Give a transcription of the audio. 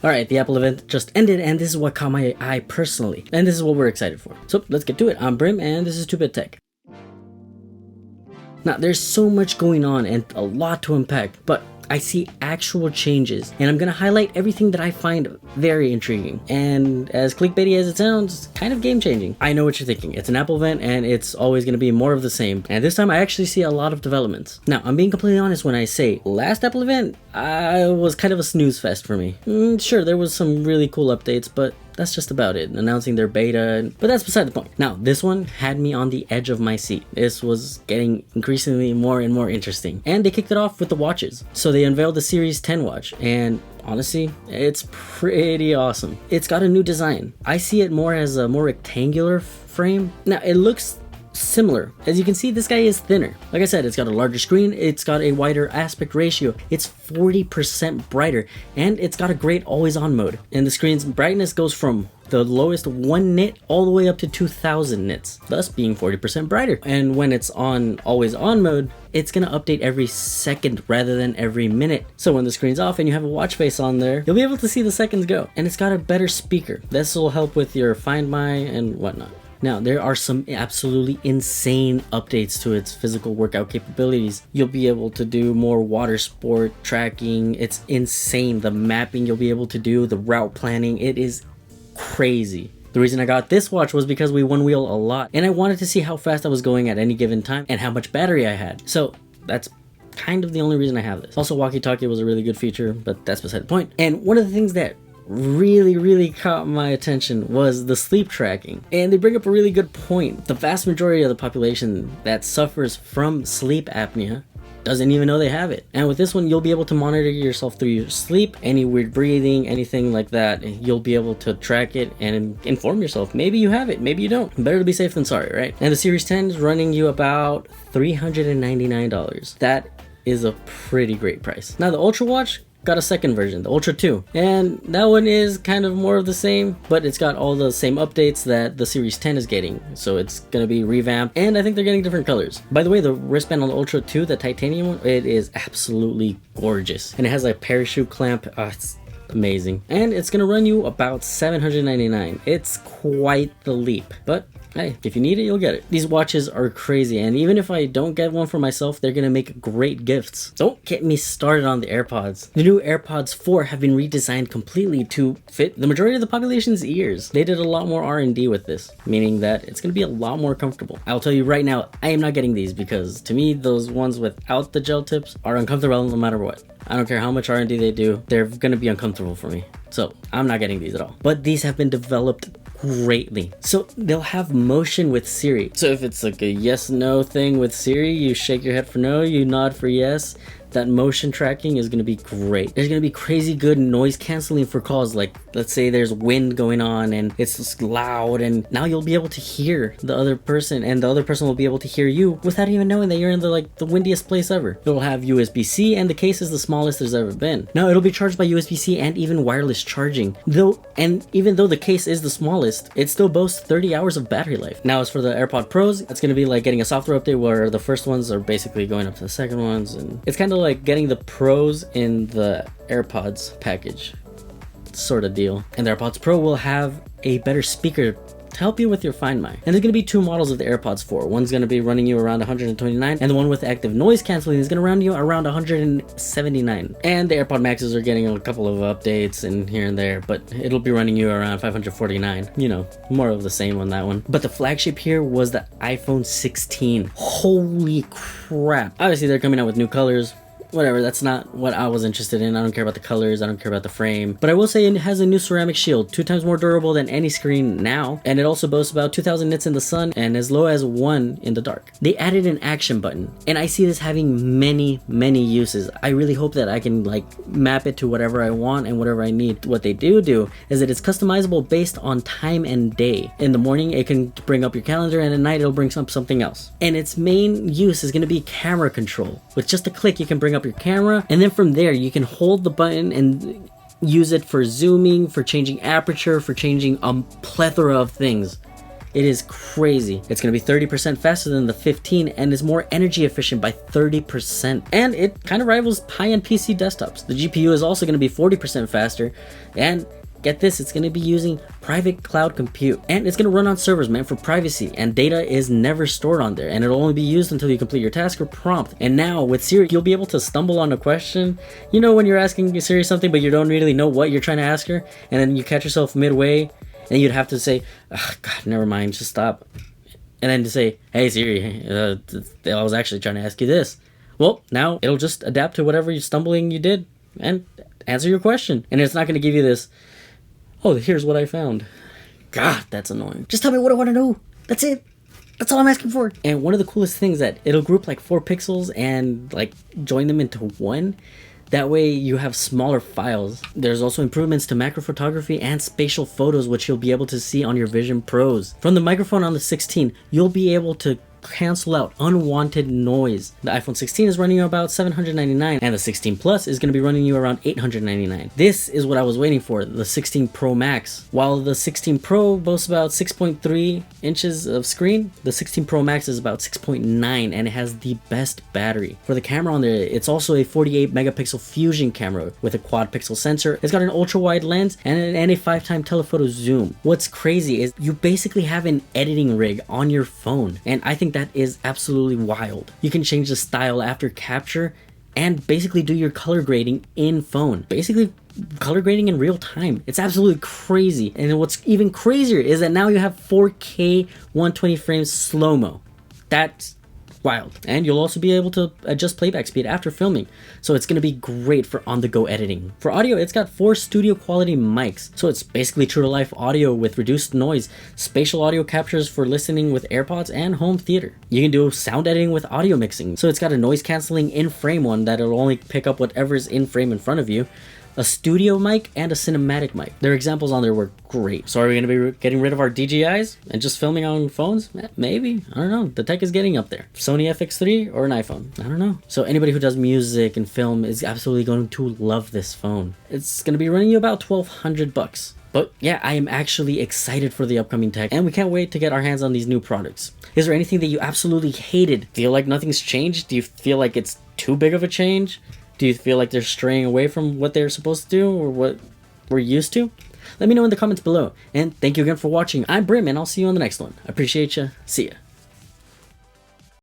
Alright, the Apple event just ended, and this is what caught my eye personally. And this is what we're excited for. So let's get to it. I'm Brim, and this is 2-Bit Tech. Now, there's so much going on and a lot to unpack, but I see actual changes, and I'm gonna highlight everything that I find very intriguing. And as clickbaity as it sounds, kind of game changing. I know what you're thinking. It's an Apple event, and it's always gonna be more of the same. And this time I actually see a lot of developments. Now, I'm being completely honest when I say last Apple event, I was kind of a snooze fest for me. Sure, there was some really cool updates, but that's just about it. Announcing their beta, but that's beside the point. Now, this one had me on the edge of my seat. This was getting increasingly more and more interesting. And they kicked it off with the watches. So they unveiled the Series 10 watch, and honestly, it's pretty awesome. It's got a new design. I see it more as a more rectangular frame. Now, it looks similar. As you can see, this guy is thinner. Like I said, it's got a larger screen, it's got a wider aspect ratio, it's 40% brighter, and it's got a great always-on mode. And the screen's brightness goes from the lowest 1 nit all the way up to 2000 nits, thus being 40% brighter. And when it's on always on mode, it's gonna update every second rather than every minute. So when the screen's off and you have a watch face on there, you'll be able to see the seconds go. And it's got a better speaker. This will help with your Find My and whatnot. Now, there are some absolutely insane updates to its physical workout capabilities. You'll be able to do more water sport tracking. It's insane. The mapping you'll be able to do, the route planning, it is crazy. The reason I got this watch was because we one wheel a lot, and I wanted to see how fast I was going at any given time and how much battery I had. So that's kind of the only reason I have this. Also, walkie-talkie was a really good feature, but that's beside the point. And one of the things that really caught my attention was the sleep tracking. And they bring up a really good point. The vast majority of the population that suffers from sleep apnea doesn't even know they have it. And with this one, you'll be able to monitor yourself through your sleep, any weird breathing, anything like that. You'll be able to track it and inform yourself. Maybe you have it, maybe you don't. Better to be safe than sorry, right? And the Series 10 is running you about $399. That is a pretty great price. Now, the Ultra watch got a second version, the Ultra 2, and that one is kind of more of the same, but it's got all the same updates that the Series 10 is getting, so it's gonna be revamped, and I think they're getting different colors. By the way, the wristband on the Ultra 2, the titanium one, it is absolutely gorgeous, and it has a parachute clamp. It's amazing, and it's gonna run you about $799. It's quite the leap, but hey, if you need it, you'll get it. These watches are crazy, and even if I don't get one for myself, they're gonna make great gifts. Don't get me started on the AirPods. The new AirPods 4 have been redesigned completely to fit the majority of the population's ears. They did a lot more R&D with this, meaning that it's gonna be a lot more comfortable. I'll tell you right now, I am not getting these because to me, those ones without the gel tips are uncomfortable no matter what. I don't care how much R&D they do, they're gonna be uncomfortable for me. So I'm not getting these at all. But these have been developed greatly. So they'll have motion with Siri. So if it's like a yes/no thing with Siri, you shake your head for no, you nod for yes. That motion tracking is going to be great. There's going to be crazy good noise canceling for calls. Like, let's say there's wind going on and it's just loud, and now you'll be able to hear the other person, and the other person will be able to hear you without even knowing that you're in the windiest place ever. It'll have USB-C, and the case is the smallest there's ever been. Now, it'll be charged by USB-C and even wireless charging. Even though the case is the smallest, it still boasts 30 hours of battery life. Now, as for the AirPod Pros, it's going to be like getting a software update where the first ones are basically going up to the second ones, and it's kind of like getting the Pros in the AirPods package sort of deal. And the AirPods Pro will have a better speaker to help you with your Find My. And there's going to be two models of the AirPods 4. One's going to be running you around 129, and the one with active noise canceling is going to run you around 179. And the AirPod Maxes are getting a couple of updates and here and there, but it'll be running you around 549. You know, more of the same on that one. But the flagship here was the iPhone 16. Holy crap. Obviously, they're coming out with new colors. Whatever, that's not what I was interested in. I don't care about the colors, I don't care about the frame. But I will say it has a new ceramic shield, 2 times more durable than any screen now. And it also boasts about 2000 nits in the sun and as low as 1 in the dark. They added an action button, and I see this having many uses. I really hope that I can map it to whatever I want and whatever I need. What they do is that it's customizable based on time and day. In the morning, it can bring up your calendar, and at night, it'll bring up something else. And its main use is going to be camera control. With just a click, you can bring up your camera, and then from there you can hold the button and use it for zooming, for changing aperture, for changing a plethora of things. It is crazy. It's going to be 30% faster than the 15 and is more energy efficient by 30%. And it kind of rivals high-end PC desktops. The GPU is also going to be 40% faster, and get this, it's going to be using private cloud compute, and it's going to run on servers meant for privacy, and data is never stored on there, and it'll only be used until you complete your task or prompt. And now with Siri, you'll be able to stumble on a question. You know when you're asking Siri something but you don't really know what you're trying to ask her, and then you catch yourself midway and you'd have to say, oh, God, never mind, just stop. And then to say, hey Siri, I was actually trying to ask you this. Well, now it'll just adapt to whatever stumbling you did and answer your question. And it's not going to give you this, oh, here's what I found. God, that's annoying. Just tell me what I want to know. That's it. That's all I'm asking for. And one of the coolest things that it'll group like 4 pixels and like join them into one. That way you have smaller files. There's also improvements to macro photography and spatial photos, which you'll be able to see on your Vision Pros. From the microphone on the 16, you'll be able to cancel out unwanted noise. The iPhone 16 is running you about $799, and the 16 Plus is going to be running you around $899. This is what I was waiting for, the 16 Pro Max. While the 16 Pro boasts about 6.3 inches of screen, the 16 Pro Max is about 6.9, and it has the best battery. For the camera on there, it's also a 48 megapixel fusion camera with a quad pixel sensor. It's got an ultra wide lens and a 5x telephoto zoom. What's crazy is you basically have an editing rig on your phone, and I think that is absolutely wild. You can change the style after capture and basically do your color grading in phone. Basically color grading in real time. It's absolutely crazy. And what's even crazier is that now you have 4K 120 frames slow-mo. That's wild. And you'll also be able to adjust playback speed after filming, so it's going to be great for on-the-go editing. For audio, it's got 4 studio quality mics, so it's basically true to life audio with reduced noise, spatial audio captures for listening with AirPods, and home theater. You can do sound editing with audio mixing, so it's got a noise canceling in-frame one that'll only pick up whatever's in frame in front of you, a studio mic, and a cinematic mic. Their examples on there were great. So are we going to be getting rid of our DJIs and just filming on phones? Maybe. I don't know. The tech is getting up there. Sony FX3 or an iPhone? I don't know. So anybody who does music and film is absolutely going to love this phone. It's going to be running you about $1,200. But yeah, I am actually excited for the upcoming tech, and we can't wait to get our hands on these new products. Is there anything that you absolutely hated? Feel like nothing's changed? Do you feel like it's too big of a change? Do you feel like they're straying away from what they're supposed to do or what we're used to? Let me know in the comments below. And thank you again for watching. I'm Brim, and I'll see you on the next one. I appreciate you. See ya.